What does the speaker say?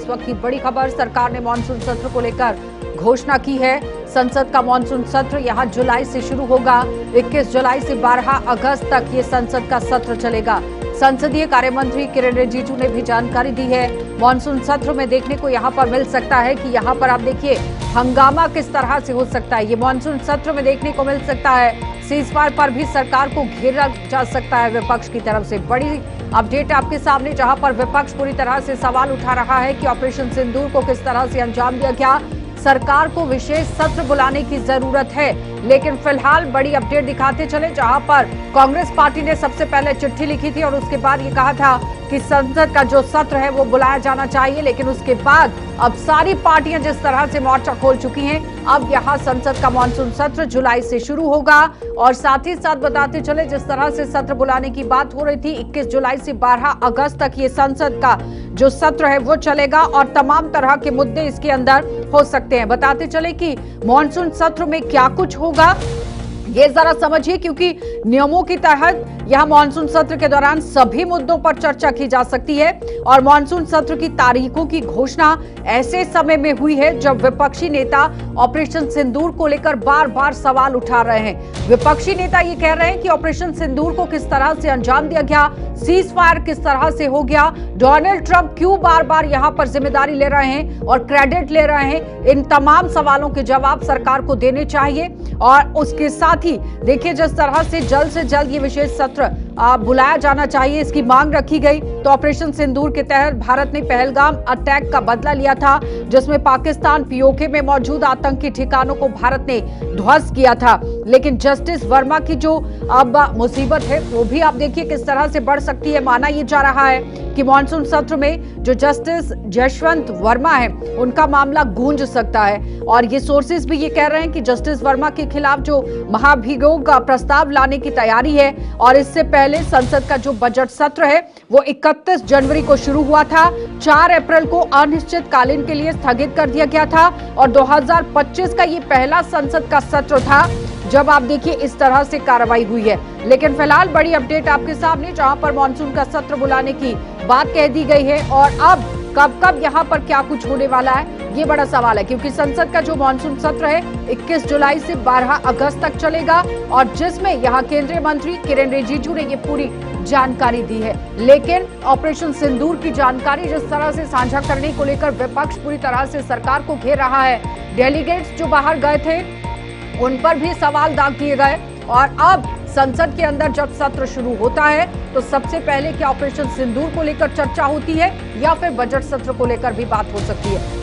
इस वक्त की बड़ी खबर, सरकार ने मानसून सत्र को लेकर घोषणा की है। संसद का मानसून सत्र यहां जुलाई से शुरू होगा। 21 जुलाई से 12 अगस्त तक ये संसद का सत्र चलेगा। संसदीय कार्य मंत्री किरेन रिजिजू ने भी जानकारी दी है। मानसून सत्र में देखने को यहां पर मिल सकता है कि यहां पर आप देखिए हंगामा किस तरह से हो सकता है। ये मानसून सत्र में देखने को मिल सकता है सीजफायर पर भी सरकार को घेरा जा सकता है विपक्ष की तरफ से। बड़ी अपडेट आपके सामने, जहां पर विपक्ष पूरी तरह से सवाल उठा रहा है कि ऑपरेशन सिंदूर को किस तरह से अंजाम दिया गया। सरकार को विशेष सत्र बुलाने की जरूरत है, लेकिन फिलहाल बड़ी अपडेट दिखाते चले, जहां पर कांग्रेस पार्टी ने सबसे पहले चिट्ठी लिखी थी और उसके बाद ये कहा था कि संसद का जो सत्र है वो बुलाया जाना चाहिए। लेकिन उसके बाद अब सारी पार्टियां जिस तरह से मोर्चा खोल चुकी हैं, अब यहां संसद का मानसून सत्र जुलाई से शुरू होगा। और साथ ही साथ बताते चले, जिस तरह से सत्र बुलाने की बात हो रही थी, 21 जुलाई से 12 अगस्त तक ये संसद का जो सत्र है वो चलेगा और तमाम तरह के मुद्दे इसके अंदर हो सकते हैं। बताते चले कि मानसून सत्र में क्या कुछ होगा ये जरा समझिए, क्योंकि नियमों के तहत यह मानसून सत्र के दौरान सभी मुद्दों पर चर्चा की जा सकती है। और मानसून सत्र की तारीखों की घोषणा ऐसे समय में हुई है जब विपक्षी नेता ऑपरेशन सिंदूर को लेकर बार बार सवाल उठा रहे हैं। विपक्षी नेता ये कह रहे हैं कि ऑपरेशन सिंदूर को किस तरह से अंजाम दिया गया, सीज फायर किस तरह से हो गया, डोनाल्ड ट्रंप क्यों बार बार यहां पर जिम्मेदारी ले रहे हैं और क्रेडिट ले रहे हैं। इन तमाम सवालों के जवाब सरकार को देने चाहिए। और उसके साथ ही देखिए, जिस तरह से जल्द ये विशेष सत्र बुलाया जाना चाहिए, इसकी मांग रखी गई। तो ऑपरेशन सिंदूर के तहत भारत ने पहलगाम अटैक का बदला लिया था, जिसमें पाकिस्तान पीओके में मौजूद आतंकी ठिकानों को भारत ने ध्वस्त किया था। लेकिन जस्टिस वर्मा की जो अब मुसीबत है वो भी आप देखिए किस तरह से बढ़ सकती है। माना यह जा रहा है कि मानसून सत्र में जो जस्टिस जशवंत वर्मा है उनका मामला गूंज सकता है। और ये सोर्सेज भी ये कह रहे हैं कि जस्टिस वर्मा के खिलाफ जो महाभियोग का प्रस्ताव लाने की तैयारी है। और इससे पहले संसद का जो बजट सत्र है वो 31 जनवरी को शुरू हुआ था, 4 अप्रैल को अनिश्चितकालीन के लिए स्थगित कर दिया गया था। और 2025 का ये पहला संसद का सत्र था जब आप देखिए इस तरह से कार्रवाई हुई है। लेकिन फिलहाल बड़ी अपडेट आपके सामने, जहां पर मानसून का सत्र बुलाने की बात कह दी गई है। और अब कब यहाँ पर क्या कुछ होने वाला है ये बड़ा सवाल है, क्योंकि संसद का जो मानसून सत्र है 21 जुलाई से 12 अगस्त तक चलेगा और जिसमें यहाँ केंद्रीय मंत्री किरेन रिजिजू ने ये पूरी जानकारी दी है। लेकिन ऑपरेशन सिंदूर की जानकारी जिस तरह से साझा करने को लेकर विपक्ष पूरी तरह से सरकार को घेर रहा है। डेलीगेट्स जो बाहर गए थे उन पर भी सवाल दाग दिए गए। और अब संसद के अंदर जब सत्र शुरू होता है तो सबसे पहले क्या ऑपरेशन सिंदूर को लेकर चर्चा होती है या फिर बजट सत्र को लेकर भी बात हो सकती है।